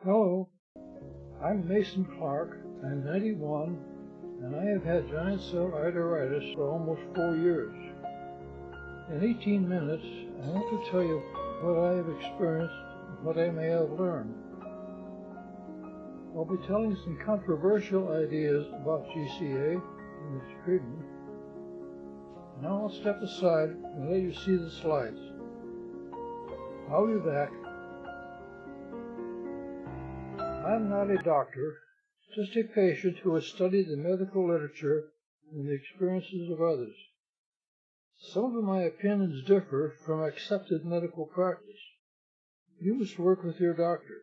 Hello, I'm Mason Clark. I'm 91, and I have had giant cell arteritis for almost 4 years. In 18 minutes, I want to tell you what I have experienced and what I may have learned. I'll be telling some controversial ideas about GCA and its treatment. Now I'll step aside and let you see the slides. I'll be back. I'm not a doctor, just a patient who has studied the medical literature and the experiences of others. Some of my opinions differ from accepted medical practice. You must work with your doctor.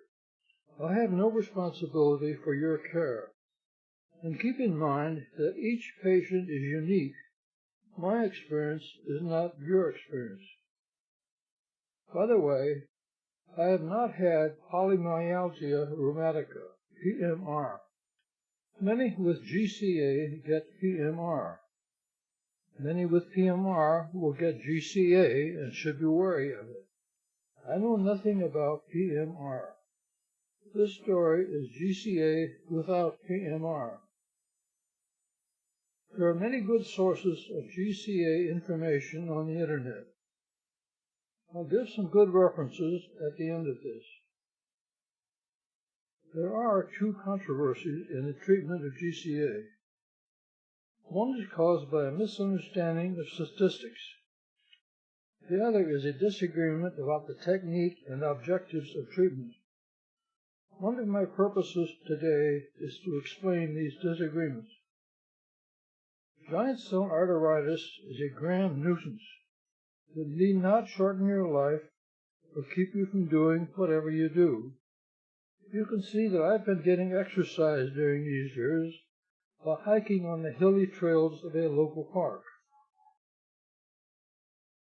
I have no responsibility for your care. And keep in mind that each patient is unique. My experience is not your experience. By the way, I have not had polymyalgia rheumatica, PMR. Many with GCA get PMR. Many with PMR will get GCA and should be wary of it. I know nothing about PMR. This story is GCA without PMR. There are many good sources of GCA information on the internet. I'll give some good references at the end of this. There are two controversies in the treatment of GCA. One is caused by a misunderstanding of statistics. The other is a disagreement about the technique and objectives of treatment. One of my purposes today is to explain these disagreements. Giant cell arteritis is a grand nuisance. It need not shorten your life or keep you from doing whatever you do. You can see that I've been getting exercise during these years while hiking on the hilly trails of a local park.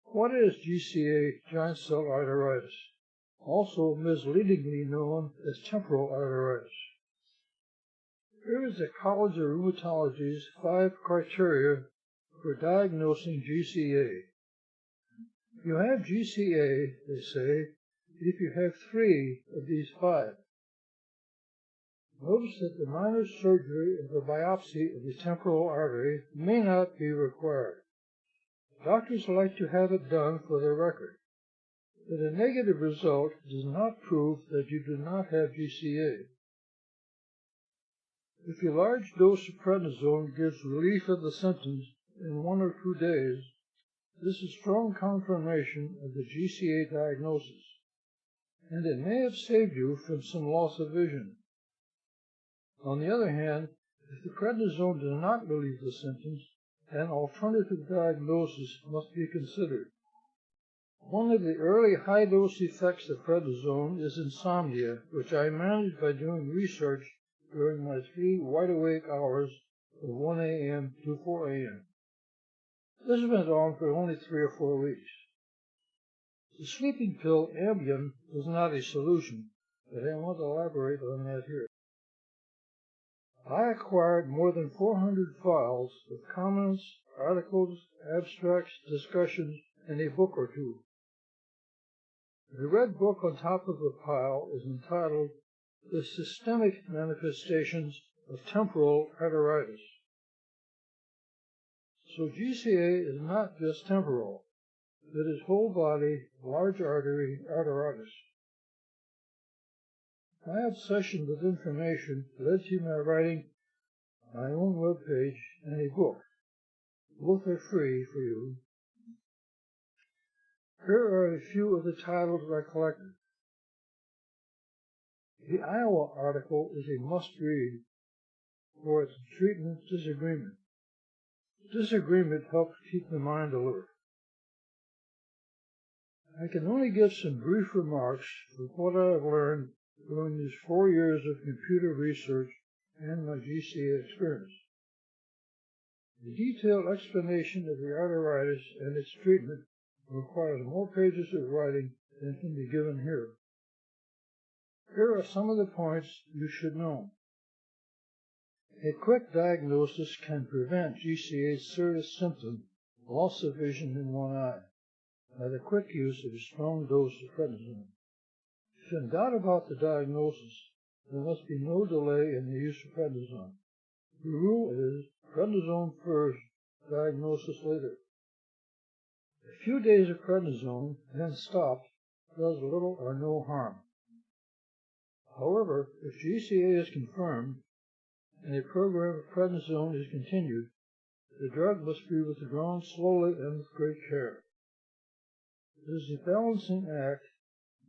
What is GCA, giant cell arteritis, also misleadingly known as temporal arteritis? Here is the College of Rheumatology's 5 criteria for diagnosing GCA. You have GCA, they say, if you have 3 of these 5. Notice that the minor surgery of a biopsy of the temporal artery may not be required. Doctors like to have it done for their record, but a negative result does not prove that you do not have GCA. If a large dose of prednisone gives relief of the symptoms in 1 or 2 days, this is strong confirmation of the GCA diagnosis, and it may have saved you from some loss of vision. On the other hand, if the prednisone does not relieve the symptoms, an alternative diagnosis must be considered. One of the early high-dose effects of prednisone is insomnia, which I managed by doing research during my 3 wide-awake hours of 1 a.m. to 4 a.m. This went on for only 3 or 4 weeks. The sleeping pill Ambien was not a solution, but I won't elaborate on that here. I acquired more than 400 files of comments, articles, abstracts, discussions, and a book or 2. The red book on top of the pile is entitled The Systemic Manifestations of Temporal Arteritis. So GCA is not just temporal, it is whole body, large artery arteritis. My obsession with information led to my writing my own webpage and a book. Both are free for you. Here are a few of the titles I collected. The Iowa article is a must-read for its treatment disagreement. Disagreement helps keep the mind alert. I can only give some brief remarks for what I have learned during these 4 years of computer research and my GCA experience. A detailed explanation of the arteritis and its treatment requires more pages of writing than can be given here. Here are some of the points you should know. A quick diagnosis can prevent GCA's serious symptom, loss of vision in one eye, by the quick use of a strong dose of prednisone. If in doubt about the diagnosis, there must be no delay in the use of prednisone. The rule is prednisone first, diagnosis later. A few days of prednisone, then stopped, does little or no harm. However, if GCA is confirmed and a program of prednisone is continued, the drug must be withdrawn slowly and with great care. It is a balancing act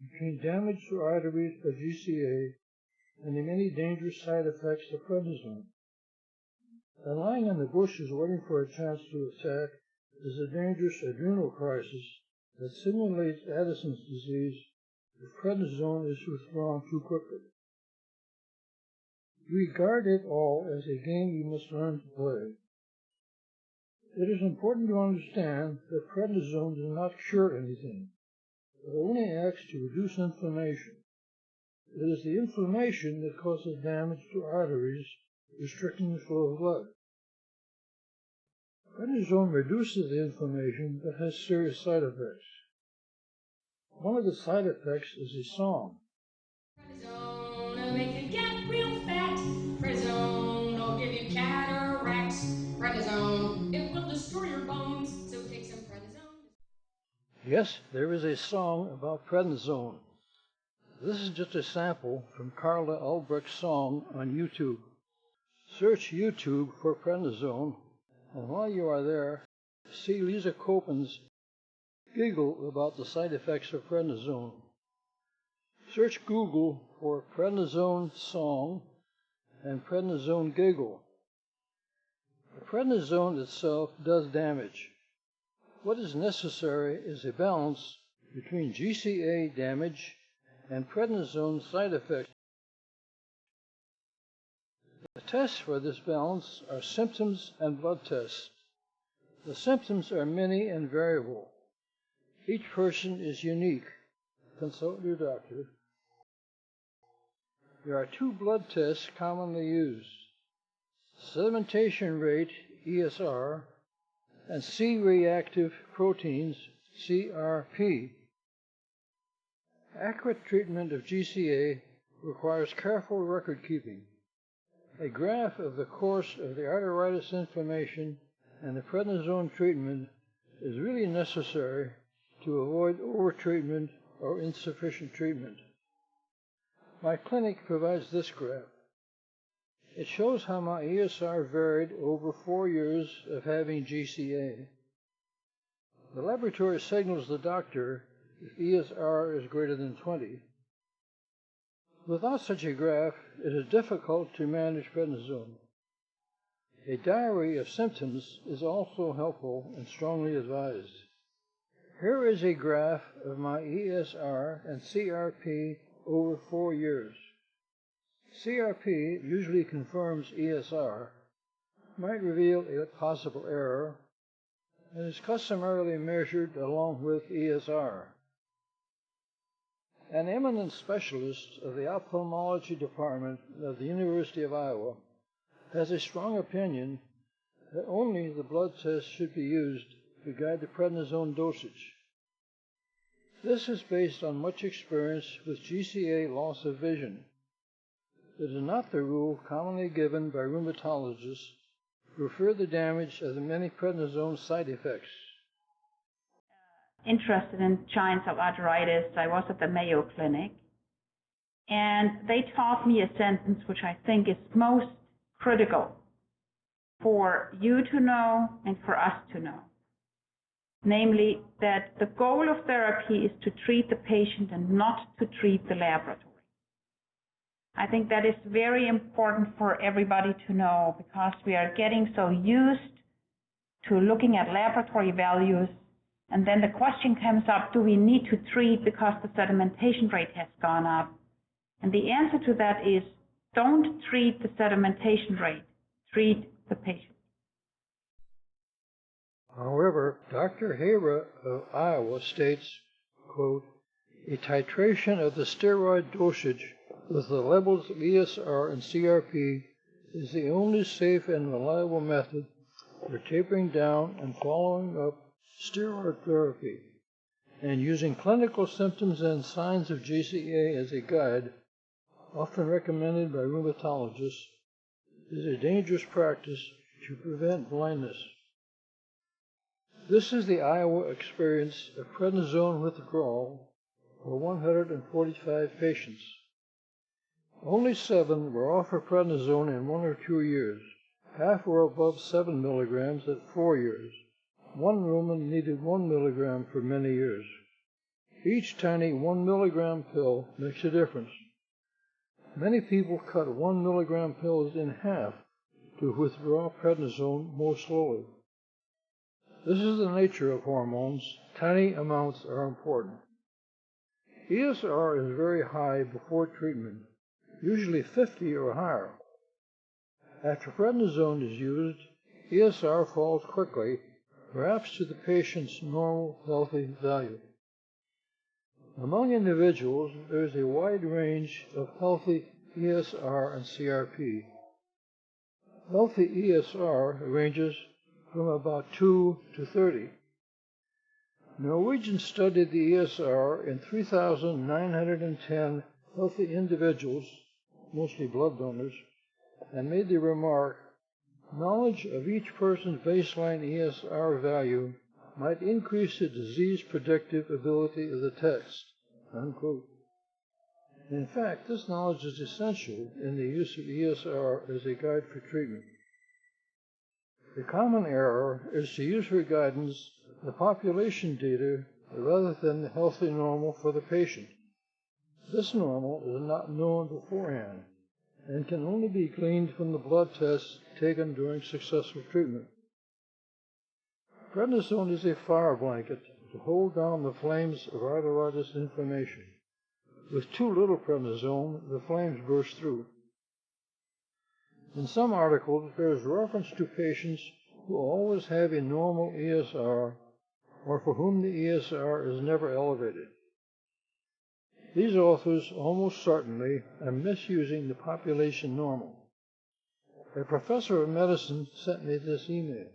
between damage to arteries by GCA and the many dangerous side effects of prednisone. And lying in the bushes waiting for a chance to attack is a dangerous adrenal crisis that simulates Addison's disease if prednisone is withdrawn too quickly. Regard it all as a game you must learn to play. It is important to understand that prednisone does not cure anything. It only acts to reduce inflammation. It is the inflammation that causes damage to arteries, restricting the flow of blood. Prednisone reduces the inflammation but has serious side effects. One of the side effects is a song. Prednisone will make you get real fat. Prednisone will give you cataracts. Prednisone, it will destroy your bones. So take some prednisone. Yes, there is a song about prednisone. This is just a sample from Carla Albrecht's song on YouTube. Search YouTube for prednisone, and while you are there, see Lisa Copen's giggle about the side effects of prednisone. Search Google for prednisone song and prednisone giggle. The prednisone itself does damage. What is necessary is a balance between GCA damage and prednisone side effects. The tests for this balance are symptoms and blood tests. The symptoms are many and variable. Each person is unique. Consult your doctor. There are two blood tests commonly used: sedimentation rate, ESR, and C-reactive proteins, CRP. Accurate treatment of GCA requires careful record keeping. A graph of the course of the arteritis inflammation and the prednisone treatment is really necessary to avoid overtreatment or insufficient treatment. My clinic provides this graph. It shows how my ESR varied over 4 years of having GCA. The laboratory signals the doctor if ESR is greater than 20. Without such a graph, it is difficult to manage prednisone. A diary of symptoms is also helpful and strongly advised. Here is a graph of my ESR and CRP over 4 years. CRP usually confirms ESR, might reveal a possible error, and is customarily measured along with ESR. An eminent specialist of the ophthalmology department of the University of Iowa has a strong opinion that only the blood test should be used to guide the prednisone dosage. This is based on much experience with GCA loss of vision. It is not the rule commonly given by rheumatologists for further damage of the many prednisone side effects. Interested in giants of arteritis, I was at the Mayo Clinic, and they taught me a sentence which I think is most critical for you to know and for us to know. Namely, that the goal of therapy is to treat the patient and not to treat the laboratory. I think that is very important for everybody to know, because we are getting so used to looking at laboratory values, and then the question comes up, do we need to treat because the sedimentation rate has gone up? And the answer to that is, don't treat the sedimentation rate, treat the patient. However, Dr. Hara of Iowa states, quote, a titration of the steroid dosage with the levels of ESR and CRP is the only safe and reliable method for tapering down and following up steroid therapy, and using clinical symptoms and signs of GCA as a guide often recommended by rheumatologists, is a dangerous practice to prevent blindness. This is the Iowa experience of prednisone withdrawal for 145 patients. Only 7 were offered prednisone in 1 or 2 years. Half were above 7 milligrams at 4 years. One woman needed 1 milligram for many years. Each tiny 1 milligram pill makes a difference. Many people cut 1 milligram pills in half to withdraw prednisone more slowly. This is the nature of hormones. Tiny amounts are important. ESR is very high before treatment, usually 50 or higher. After prednisone is used, ESR falls quickly, perhaps to the patient's normal healthy value. Among individuals, there is a wide range of healthy ESR and CRP. Healthy ESR ranges from about 2 to 30. Norwegians studied the ESR in 3,910 healthy individuals, mostly blood donors, and made the remark, knowledge of each person's baseline ESR value might increase the disease predictive ability of the test, unquote. In fact, this knowledge is essential in the use of ESR as a guide for treatment. The common error is to use for guidance the population data rather than the healthy normal for the patient. This normal is not known beforehand and can only be gleaned from the blood tests taken during successful treatment. Prednisone is a fire blanket to hold down the flames of arteritis inflammation. With too little prednisone, the flames burst through. In some articles, there is reference to patients who always have a normal ESR or for whom the ESR is never elevated. These authors almost certainly are misusing the population normal. A professor of medicine sent me this email.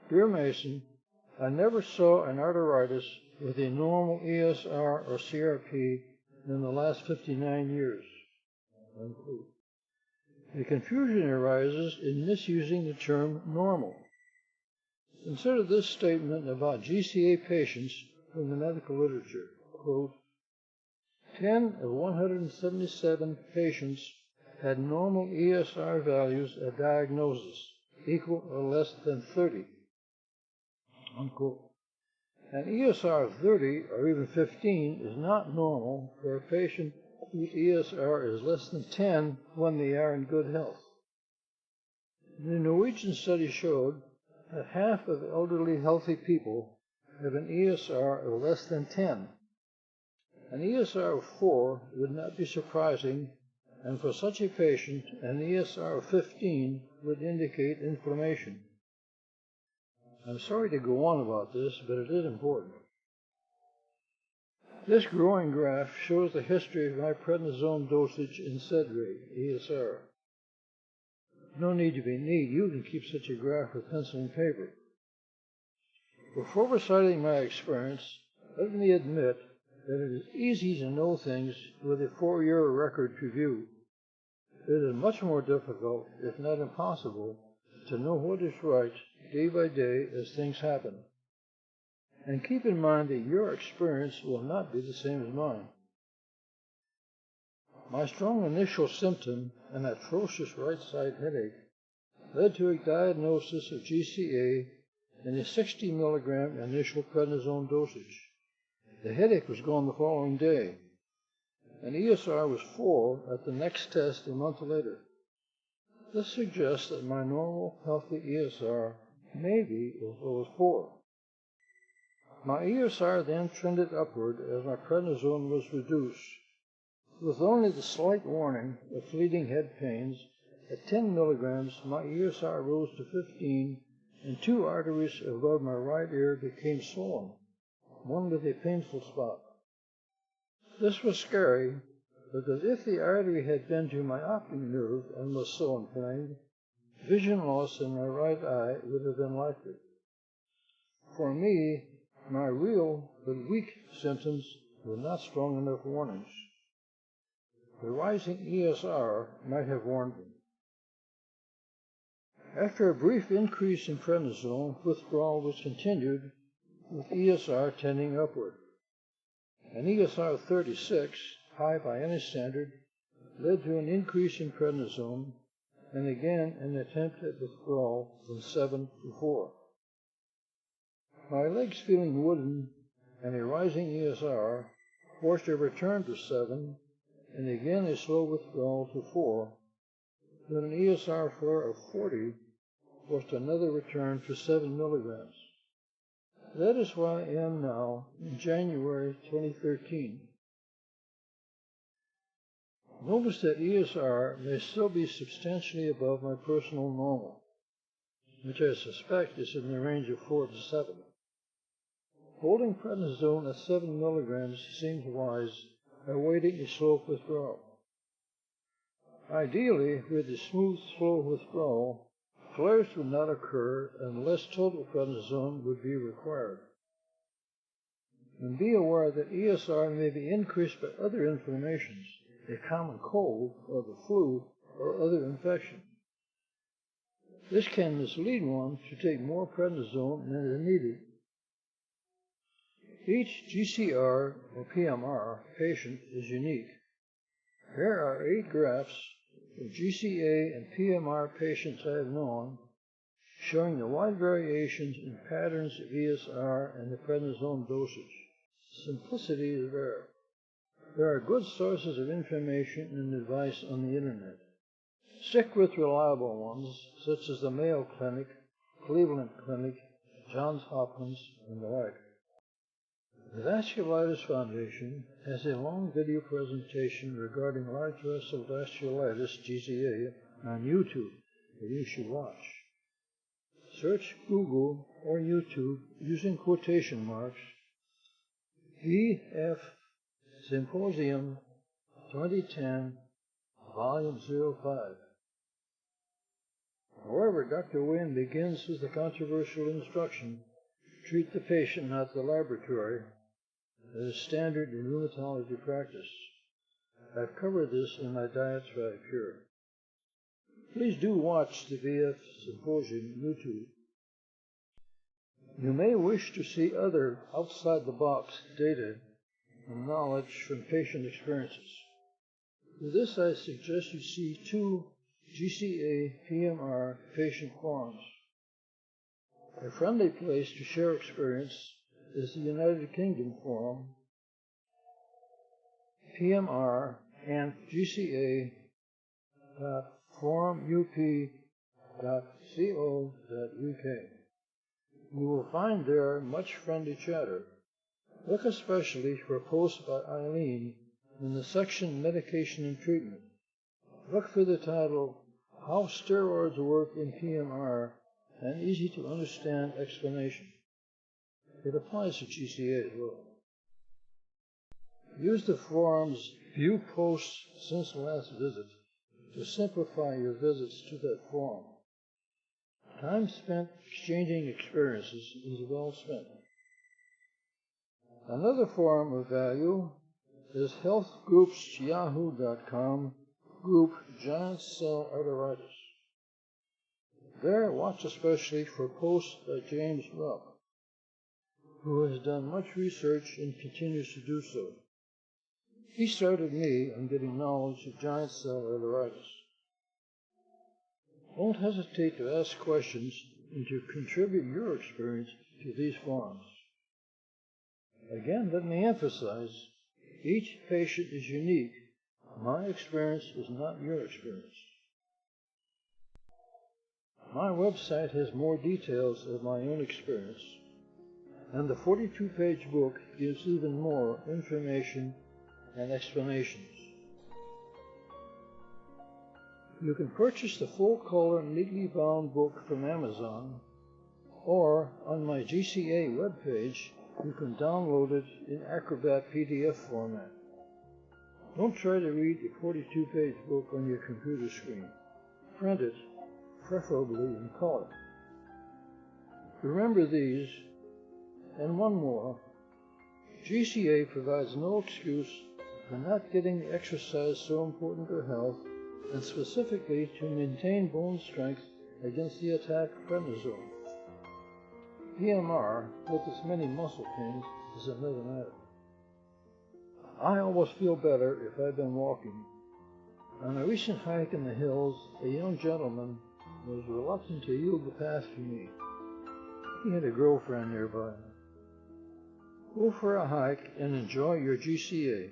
Dear Mason, I never saw an arteritis with a normal ESR or CRP in the last 59 years. Unquote. The confusion arises in misusing the term normal. Consider this statement about GCA patients from the medical literature. Quote, 10 of 177 patients had normal ESR values at diagnosis, equal or less than 30. Unquote. An ESR of 30 or even 15 is not normal for a patient whose ESR is less than 10 when they are in good health. The Norwegian study showed that half of elderly healthy people have an ESR of less than 10. An ESR of 4 would not be surprising, and for such a patient, an ESR of 15 would indicate inflammation. I'm sorry to go on about this, but it is important. This growing graph shows the history of my prednisone dosage in SED rate, ESR. No need to be neat, you can keep such a graph with pencil and paper. Before reciting my experience, let me admit that it is easy to know things with a 4-year record to view. It is much more difficult, if not impossible, to know what is right day by day as things happen. And keep in mind that your experience will not be the same as mine. My strong initial symptom, an atrocious right side headache, led to a diagnosis of GCA and a 60 milligram initial prednisone dosage. The headache was gone the following day. An ESR was 4 at the next test a month later. This suggests that my normal healthy ESR may be as low as 4. My ESR then trended upward as my prednisone was reduced. With only the slight warning of fleeting head pains, at 10 milligrams my ESR rose to 15 and 2 arteries above my right ear became swollen, one with a painful spot. This was scary because if the artery had been to my optic nerve and was so inflamed, vision loss in my right eye would have been likely. For me, my real but weak symptoms were not strong enough warnings. The rising ESR might have warned me. After a brief increase in prednisone, withdrawal was continued, with ESR tending upward. An ESR 36, high by any standard, led to an increase in prednisone, and again an attempt at withdrawal from 7 to 4. My legs feeling wooden and a rising ESR forced a return to 7, and again a slow withdrawal to 4, then an ESR flare of 40 forced another return to 7 milligrams. That is where I am now in January 2013. Notice that ESR may still be substantially above my personal normal, which I suspect is in the range of 4 to 7. Holding prednisone at 7 milligrams seems wise, awaiting a slow withdrawal. Ideally, with a smooth, slow withdrawal, flares would not occur and less total prednisone would be required. And be aware that ESR may be increased by other inflammations, a common cold or the flu or other infection. This can mislead one to take more prednisone than is needed. Each GCR or PMR patient is unique. Here are 8 graphs of GCA and PMR patients I have known, showing the wide variations in patterns of ESR and the prednisone dosage. Simplicity is rare. There are good sources of information and advice on the internet. Stick with reliable ones, such as the Mayo Clinic, Cleveland Clinic, Johns Hopkins, and the like. The Vasculitis Foundation has a long video presentation regarding large vessel vasculitis, GCA, on YouTube that you should watch. Search Google or YouTube using quotation marks VF Symposium 2010, Volume 05. However, Dr. Wynn begins with the controversial instruction, treat the patient, not the laboratory, that is standard in rheumatology practice. I've covered this in my diatribe here. Please do watch the VF Symposium YouTube. You may wish to see other outside-the-box data and knowledge from patient experiences. For this, I suggest you see 2 GCA PMR patient forums. A friendly place to share experience is the United Kingdom forum, PMR and GCA.forumup.co.uk. You will find there much friendly chatter. Look especially for posts by Eileen in the section Medication and Treatment. Look for the title, How Steroids Work in PMR, an easy-to-understand explanation. It applies to GCA as well. Use the forum's View Posts Since Last Visit to simplify your visits to that forum. Time spent exchanging experiences is well spent. Another forum of value is healthgroupsyahoo.com group Giant Cell Arteritis. There, watch especially for posts by James Rupp, who has done much research and continues to do so. He started me on getting knowledge of giant cell arteritis. Don't hesitate to ask questions and to contribute your experience to these forums. Again, let me emphasize, each patient is unique. My experience is not your experience. My website has more details of my own experience, and the 42-page book gives even more information and explanations. You can purchase the full-color, neatly bound book from Amazon, or on my GCA webpage, you can download it in Acrobat PDF format. Don't try to read the 42-page book on your computer screen. Print it, preferably in color. Remember these, and one more. GCA provides no excuse for not getting the exercise so important to health, and specifically to maintain bone strength against the attack of prednisone. PMR, with its many muscle pains, is another matter. I always feel better if I've been walking. On a recent hike in the hills, a young gentleman was reluctant to yield the path to me. He had a girlfriend nearby. Go for a hike and enjoy your GCA.